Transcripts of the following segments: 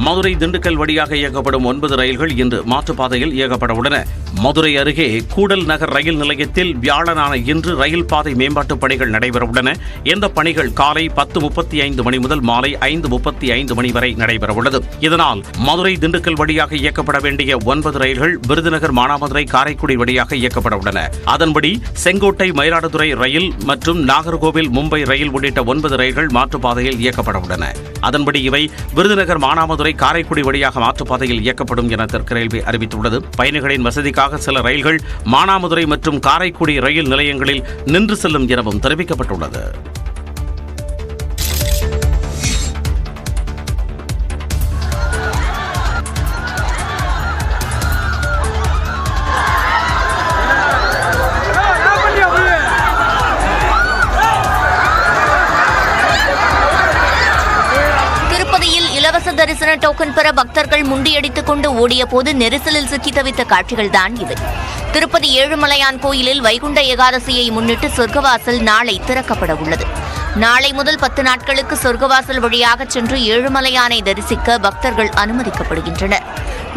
மதுரை திண்டுக்கல் வழியாக இயக்கப்படும் 9 ரயில்கள் இன்று மாற்றுப்பாதையில் இயக்கப்பட உள்ளன. மதுரை அருகே கூடல் நகர் ரயில் நிலையத்தில் வியாழனான இன்று ரயில் பாதை மேம்பாட்டுப் பணிகள் நடைபெற உள்ளன. இந்த பணிகள் காலை 10:35 மணி முதல் மாலை 5:35 மணி வரை நடைபெற உள்ளது. இதனால் மதுரை திண்டுக்கல் வழியாக இயக்கப்பட வேண்டிய 9 ரயில்கள் விருதுநகர் மானாமதுரை காரைக்குடி வழியாக இயக்கப்பட உள்ளன. அதன்படி செங்கோட்டை மயிலாடுதுறை ரயில் மற்றும் நாகர்கோவில் மும்பை ரயில் உள்ளிட்ட 9 ரயில்கள் மாற்றுப்பாதையில் இயக்கப்பட உள்ளன. அதன்படி இவை விருதுநகர் மானாமதுரை காரைக்குடி வழியாக மாற்றுப்பாதையில் இயக்கப்படும் என தெற்கு ரயில்வே அறிவித்துள்ளது. பயணிகளின் வசதிக்காக சில ரயில்கள் மானாமதுரை மற்றும் காரைக்குடி ரயில் நிலையங்களில் நின்று செல்லும் எனவும் தெரிவிக்கப்பட்டுள்ளது. இலவச தரிசன டோக்கன் பெற பக்தர்கள் முண்டியடித்துக் கொண்டு ஓடிய போது நெரிசலில் சிக்கி தவித்த காட்சிகள்தான் இவை. திருப்பதி ஏழுமலையான் கோயிலில் வைகுண்ட ஏகாதசியை முன்னிட்டு சொர்க்கவாசல் நாளை திறக்கப்பட உள்ளது. நாளை முதல் 10 நாட்களுக்கு சொர்க்கவாசல் வழியாக சென்று ஏழுமலையானை தரிசிக்க பக்தர்கள் அனுமதிக்கப்படுகின்றனர்.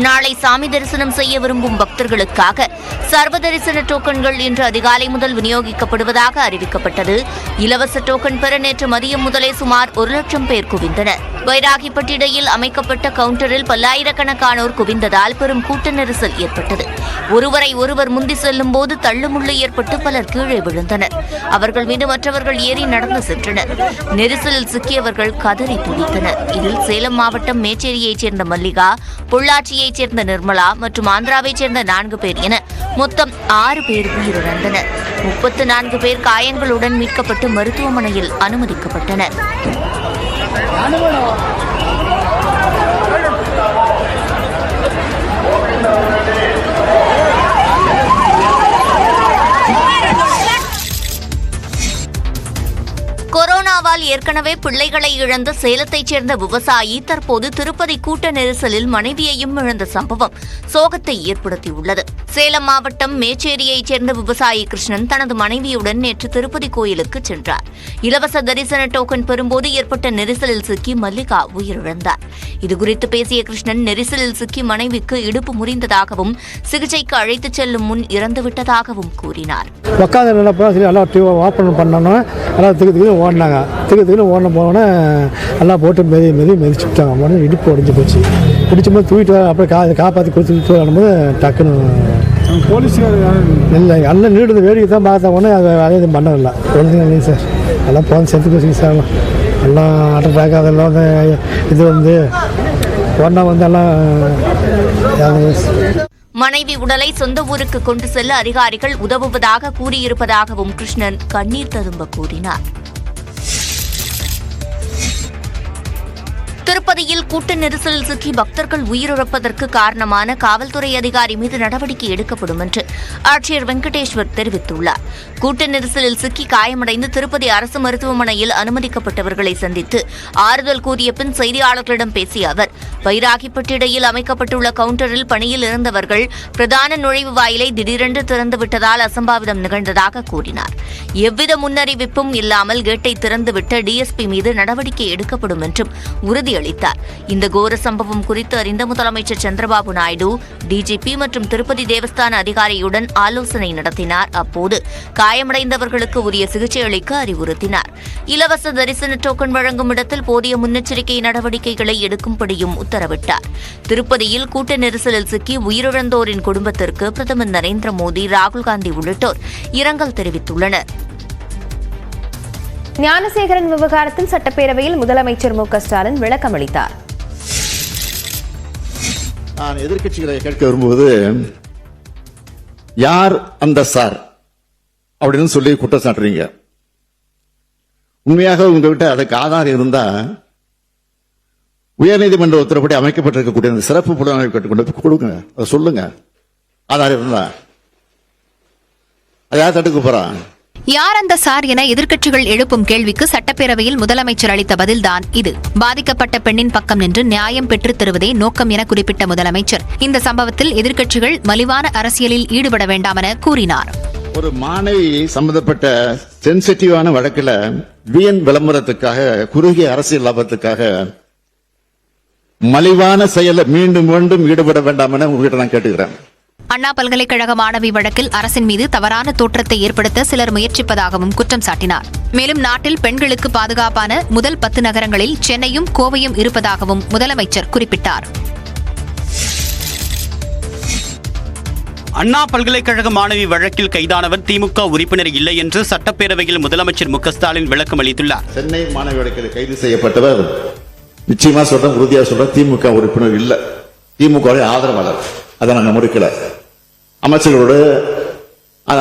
நாளை சாமி தரிசனம் செய்ய விரும்பும் பக்தர்களுக்காக சர்வ தரிசன டோக்கன்கள் இன்று அதிகாலை முதல் விநியோகிக்கப்படுவதாக அறிவிக்கப்பட்டது. இலவச டோக்கன் பெற நேற்று மதியம் முதலே சுமார் 1 லட்சம் பேர் குவிந்தனர். வைராகிப்பட்டிடையில் அமைக்கப்பட்ட கவுண்டரில் பல்லாயிரக்கணக்கானோர் குவிந்ததால் பெரும் கூட்ட நெரிசல் ஏற்பட்டது. ஒருவரை ஒருவர் முந்தி செல்லும் போது தள்ளுமுள்ளு ஏற்பட்டு பலர் கீழே விழுந்தனர். அவர்கள் மீது மற்றவர்கள் ஏறி நடந்து சென்றனர். நெரிசலில் சிக்கியவர்கள் கதறி துடித்தனர். இதில் சேலம் மாவட்டம் மேச்சேரியைச் சேர்ந்த மல்லிகா, பொள்ளாச்சியைச் சேர்ந்த நிர்மலா மற்றும் ஆந்திராவைச் சேர்ந்த 4 பேர் என மொத்தம் 6 பேர் உயிரிழந்தனர். 34 பேர் காயங்களுடன் மீட்கப்பட்டு மருத்துவமனையில் அனுமதிக்கப்பட்டனர். கொரோனாவால் ஏற்கனவே பிள்ளைகளை இழந்த சேலத்தைச் சேர்ந்த விவசாயி தற்போது திருப்பதி கூட்ட நெரிசலில் மனைவியையும் இழந்த சம்பவம் சோகத்தை ஏற்படுத்தியுள்ளது. சேலம் மாவட்டம் மேச்சேரியைச் சேர்ந்த விவசாயி கிருஷ்ணன் தனது மனைவியுடன் நேற்று திருப்பதி கோயிலுக்கு சென்றார். இலவச தரிசன டோக்கன் பெறும்போது ஏற்பட்ட நெரிசலில் சிக்கி மல்லிகா உயிரிழந்தார். இதுகுறித்து பேசிய கிருஷ்ணன் நெரிசலில் சிக்கி மனைவிக்கு இடுப்பு முறிந்ததாகவும் சிகிச்சைக்கு அழைத்துச் செல்லும் முன் இறந்துவிட்டதாகவும் கூறினார். ஓடினாங்க திக்கு ஓடின போனோன்னே எல்லாம் போட்டு மெதிச்சுட்டாங்க. இடுப்பு உடஞ்சி போச்சு. பிடிச்சும்போது தூக்கிட்டு அப்புறம் காப்பாற்றி கொடுத்து வரும்போது டக்குன்னு போலீஸ்கார் இல்லை எல்லாம் நீடுது வேடிக்கை தான் பார்த்த உடனே அது எதுவும் பண்ணதில்லை. ஒழுங்குங்க இல்லைங்க சார், எல்லாம் போன செத்து போச்சுங்க சார். எல்லாம் அட்ராக் அதெல்லாம் வந்து இது வந்து ஒன்றா வந்து எல்லாம். மனைவி உடலை சொந்த ஊருக்கு கொண்டு செல்ல அதிகாரிகள் உதவுவதாக கூறியிருப்பதாகவும் கிருஷ்ணன் கண்ணீர் ததும்ப கூறினார். திருப்பதியில் கூட்ட நெரிசலில் சிக்கி பக்தர்கள் உயிரிழப்பதற்கு காரணமான காவல்துறை அதிகாரி மீது நடவடிக்கை எடுக்கப்படும் என்று ஆட்சியர் வெங்கடேஸ்வர் தெரிவித்துள்ளார். கூட்ட நெரிசலில் சிக்கி காயமடைந்து திருப்பதி அரசு மருத்துவமனையில் அனுமதிக்கப்பட்டவர்களை சந்தித்து ஆறுதல் கூறிய பின் செய்தியாளர்களிடம் பேசிய அவர், வைராகிப்பட்டிடையில் அமைக்கப்பட்டுள்ள கவுண்டரில் பணியில் இருந்தவர்கள் பிரதான நுழைவு வாயிலை திடீரென்று திறந்துவிட்டதால் அசம்பாவிதம் நிகழ்ந்ததாக கூறினார். எவ்வித முன்னறிவிப்பும் இல்லாமல் கேட்டை திறந்துவிட்ட டிஎஸ்பி மீது நடவடிக்கை எடுக்கப்படும் என்றும் உறுதியளித்தார். இந்த கோர சம்பவம் குறித்து அறிந்த முதலமைச்சர் சந்திரபாபு நாயுடு டிஜிபி மற்றும் திருப்பதி தேவஸ்தான அதிகாரியுடன் ஆலோசனை நடத்தினார். அப்போது காயமடைந்தவர்களுக்கு உரிய சிகிச்சை அளிக்க அறிவுறுத்தினார். இலவச தரிசன டோக்கன் வழங்கும் இடத்தில் போதிய முன்னெச்சரிக்கை நடவடிக்கைகளை எடுக்கும்படியும் உத்தரவிட்டார். திருப்பதியில் கூட்ட நெரிசலில் சிக்கி உயிரிழந்தோரின் குடும்பத்திற்கு பிரதமர் நரேந்திர மோடி, ராகுல் காந்தி உள்ளிட்டோர் இரங்கல் தெரிவித்துள்ளனர். ஞானசேகரன் விவகாரத்தில் சட்டப்பேரவையில் முதலமைச்சர் மு க ஸ்டாலின் விளக்கம் அளித்தார். நான் எதிர்க்கட்சிகளை கேட்க விரும்புவது, யார் அந்த சார் அப்படின்னு சொல்லி குற்றம் சாட்டுறீங்க. உண்மையாக உங்ககிட்ட அதுக்கு ஆதாரம் இருந்தா உயர்நீதிமன்ற உத்தரப்படி அமைக்கப்பட்டிருக்கக்கூடிய அந்த சிறப்பு புலனாய்வு கொண்டு கொடுங்க, அதை சொல்லுங்க. ஆதாரம் இருந்தா அதை யார் தடுக்க போறான்? யார் அந்த சார் என எதிர்க்கட்சிகள் எழுப்பும் கேள்விக்கு சட்டப்பேரவையில் முதலமைச்சர் அளித்த பதில்தான் இது. பாதிக்கப்பட்ட பெண்ணின் பக்கம் நின்று நியாயம் பெற்றுத் தருவதே நோக்கம் என குறிப்பிட்ட முதலமைச்சர் இந்த சம்பவத்தில் எதிர்க்கட்சிகள் மலிவான அரசியலில் ஈடுபட வேண்டாம் என கூறினார். ஒரு மாணவி சம்பந்தப்பட்ட சென்சிட்டிவான வழக்கில் வீண் விளம்பரத்துக்காக, குறுகிய அரசியல் லாபத்துக்காக மலிவான செயல மீண்டும் மீண்டும் ஈடுபட வேண்டாம் என உங்ககிட்ட நான் கேட்டுக்கிறேன். அண்ணா பல்கலைக்கழக மாணவி வழக்கில் அரசின் மீது தவறான தோற்றத்தை ஏற்படுத்த சிலர் முயற்சிப்பதாகவும் குற்றம் சாட்டினார். மேலும் நாட்டில் பெண்களுக்கு பாதுகாப்பான முதல் 10 நகரங்களில் சென்னையும் கோவையும் இருப்பதாகவும் முதலமைச்சர் குறிப்பிட்டார். அண்ணா பல்கலைக்கழக மாணவி வழக்கில் கைதானவர் திமுக உறுப்பினர் இல்லை என்று சட்டப்பேரவையில் முதலமைச்சர் மு க ஸ்டாலின் விளக்கம் அளித்துள்ளார். சென்னை மாணவி வழக்கில் கைது செய்யப்பட்டவர் நிச்சயமா சொல்றேன், உறுதியா சொல்றேன், திமுக உறுப்பினர் இல்ல, திமுக ஆதரவாளர். அதை நாங்க முடிக்கல. அமைச்சர்களோடு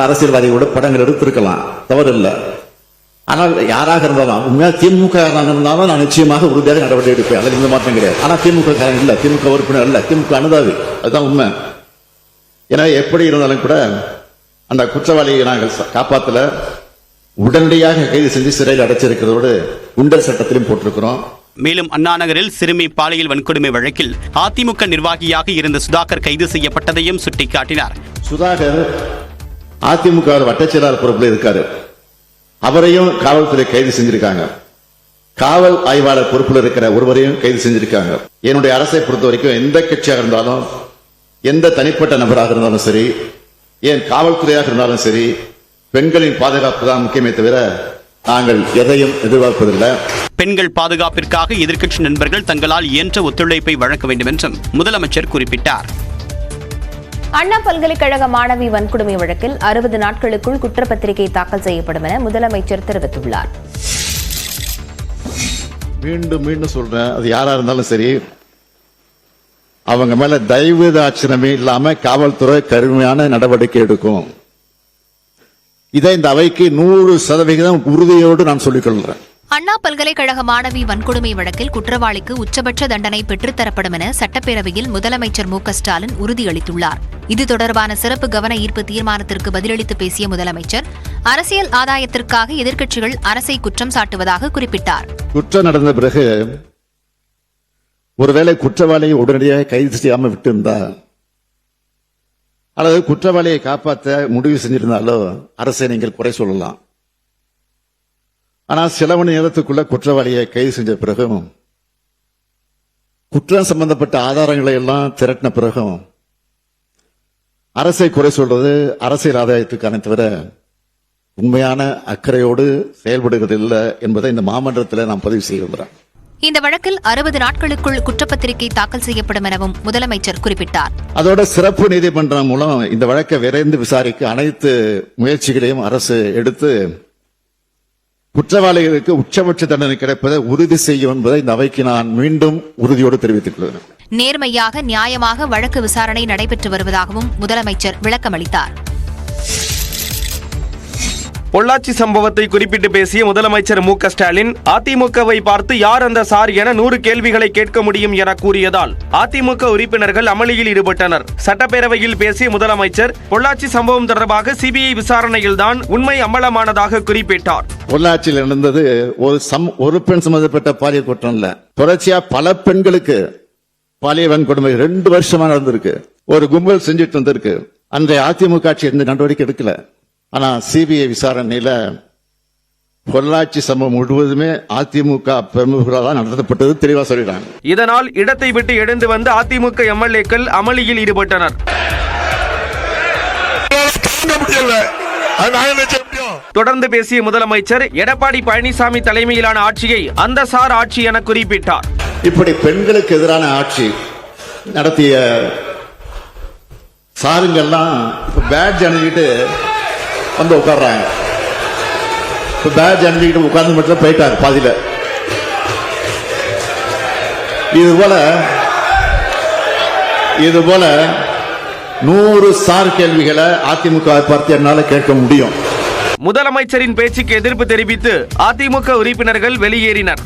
அரசியல்வாதிகளோட படங்கள் எடுத்திருக்கலாம், தவறு இல்லை. ஆனால் யாராக இருந்தாலும் உண்மையா திமுக இருந்தாலும் நான் நிச்சயமாக உறுதியாக நடவடிக்கை எடுப்பேன். அதில் எந்த மாற்றம் கிடையாது. ஆனா திமுக காரன் இல்ல, திமுக உறுப்பினர் இல்ல, திமுக அனுதாவி, அதுதான் உண்மை. எனவே எப்படி இருந்தாலும் கூட அந்த குற்றவாளியை நாங்கள் காப்பாற்றல, உடனடியாக கைது செஞ்சு சிறையில் அடைச்சிருக்கிறதோடு குண்டர் சட்டத்திலும் போட்டிருக்கிறோம். மேலும் அண்ணா நகரில் சிறுமி பாலியல் வன்கொடுமை வழக்கில் அதிமுக நிர்வாகியாக இருந்த சுதாகர் கைது செய்யப்பட்டதையும் சுட்டிக்காட்டினார். சுதாகர் அதிமுக வட்டச் செயலாளர் பொறுப்பில் இருக்காரு. அவரையும் காவல்துறை கைது செஞ்சிருக்காங்க. காவல் ஆய்வாளர் பொறுப்பில் இருக்கிற ஒருவரையும் கைது செஞ்சிருக்காங்க. என்னுடைய அரசை பொறுத்த வரைக்கும் எந்த கட்சியாக இருந்தாலும், எந்த தனிப்பட்ட நபராக இருந்தாலும் சரி, ஏன் காவல்துறையாக இருந்தாலும் சரி, பெண்களின் பாதுகாப்பு தான் முக்கியமே தவிர நாங்கள் எதையும் எதிர்பார்ப்பதில்லை. பெண்கள் பாதுகாப்பிற்காக எதிர்க்கட்சி நண்பர்கள் தங்களால் இயன்ற ஒத்துழைப்பை வழங்க வேண்டும் என்றும் முதலமைச்சர் குறிப்பிட்டார். அண்ணா பல்கலைக்கழக மாணவி வன்கொடுமை வழக்கில் 60 நாட்களுக்குள் குற்றப்பத்திரிகை தாக்கல் செய்யப்படும் என முதலமைச்சர் தெரிவித்துள்ளார். மீண்டும் மீண்டும் சொல்றேன், அது யாரா இருந்தாலும் சரி, அவங்க மேல தயவு தாட்சணமே இல்லாம காவல்துறை கடுமையான நடவடிக்கை எடுக்கும். இதை இந்த அவைக்கு 100% உறுதியோடு நான் சொல்லிக் கொள்கிறேன். அண்ணா பல்கலைக்கழக மாணவி வன்கொடுமை வழக்கில் குற்றவாளிக்கு உச்சபட்ச தண்டனை பெற்றுத்தரப்படும் என சட்டப்பேரவையில் முதலமைச்சர் மு க ஸ்டாலின் உறுதியளித்துள்ளார். இது தொடர்பான சிறப்பு கவன ஈர்ப்பு தீர்மானத்திற்கு பதிலளித்து பேசிய முதலமைச்சர், அரசியல் ஆதாயத்திற்காக எதிர்க்கட்சிகள் அரசை குற்றம் சாட்டுவதாக குறிப்பிட்டார். குற்றம் நடந்த பிறகு ஒருவேளை குற்றவாளியை உடனடியாக கைது செய்யாமல் விட்டிருந்தா, அல்லது குற்றவாளியை காப்பாற்ற முடிவு செஞ்சிருந்தாலோ அரசை நீங்கள் குறை சொல்லலாம். ஆனால் சில மணி நேரத்துக்குள்ள குற்றவாளியை கைது செஞ்ச பிறகும், குற்றம் சம்பந்தப்பட்ட ஆதாரங்களை எல்லாம் திரட்டின பிறகும் அரசை குறை சொல்றது அரசியல் ஆதாயத்துக்கான தவிர உண்மையான அக்கறையோடு செயல்படுவதில்லை என்பதை இந்த மாமன்றத்தில் நாம் பதிவு செய்கின்றோம். இந்த வழக்கில் 60 நாட்களுக்குள் குற்றப்பத்திரிகை தாக்கல் செய்யப்படும் எனவும் முதலமைச்சர் குறிப்பிட்டார். அதோட சிறப்பு நீதிமன்றம் மூலம் இந்த வழக்கை விரைந்து விசாரிக்க அனைத்து முயற்சிகளையும் அரசு எடுத்து குற்றவாளிகளுக்கு உச்சபட்ச தண்டனை கிடைப்பதை உறுதி செய்யும் என்பதை இந்த அவைக்கு நான் மீண்டும் உறுதியோடு தெரிவித்துக் கொள்கிறேன். நேர்மையாக நியாயமாக வழக்கு விசாரணை நடைபெற்று வருவதாகவும் முதலமைச்சர் விளக்கமளித்தார். பொள்ளாச்சி சம்பவத்தை குறிப்பிட்டு பேசிய முதலமைச்சர் மு க ஸ்டாலின், அதிமுகவை பார்த்து யார் அந்த சார் என 100 கேள்விகளை கேட்க முடியும் என கூறியதால் அதிமுக உறுப்பினர்கள் அமளியில் ஈடுபட்டனர். சட்டப்பேரவையில் பேசிய முதலமைச்சர், பொள்ளாச்சி சம்பவம் தொடர்பாக சிபிஐ விசாரணையில்தான் உண்மை அம்பலமானதாக குறிப்பிட்டார். பொள்ளாச்சியில் நடந்தது ஒரு பெண் சம்பந்தப்பட்ட பாலியல் குற்றம் இல்ல, தொடர்ச்சியா பல பெண்களுக்கு பாலியல் வன்கொடுமை 2 வருஷமா நடந்திருக்கு. ஒரு கும்பல் செஞ்சுட்டு வந்திருக்கு. அன்றைய அதிமுக ஆட்சி எந்த நடவடிக்கை எடுக்கல. ஆனா சிபிஐ விசாரணையில பொள்ளாச்சி சம்பவம் முழுவதுமே அதிமுக பிரமுகர்களால் தான் நடத்தப்பட்டது தெளிவா சொல்லிட்டாங்க. இதனால் இடத்தை விட்டு எழுந்து வந்த அதிமுக எம்எல்ஏக்கள் அமளியில் ஈடுபட்டனர். தொடர்ந்து பேசிய முதலமைச்சர், எடப்பாடி பழனிசாமி தலைமையிலான ஆட்சியை அந்த சார் ஆட்சி என குறிப்பிட்டார். இப்படி பெண்களுக்கு எதிரான ஆட்சி நடத்திய சாருங்கெல்லாம் பேட்ஜ் அணிஞ்சிட்டு வந்து உட்கார்றாங்க. பேட்ஜ் அணிஞ்சிக்கிட்டு உட்கார்ந்து மட்டும் போயிட்டாங்க பாதியில. இது போல 100 சார் கேள்விகளை அதிமுக பார்த்து என்னால கேட்க முடியும். முதலமைச்சரின் பேச்சுக்கு எதிர்ப்பு தெரிவித்து அதிமுக உறுப்பினர்கள் வெளியேறினர்.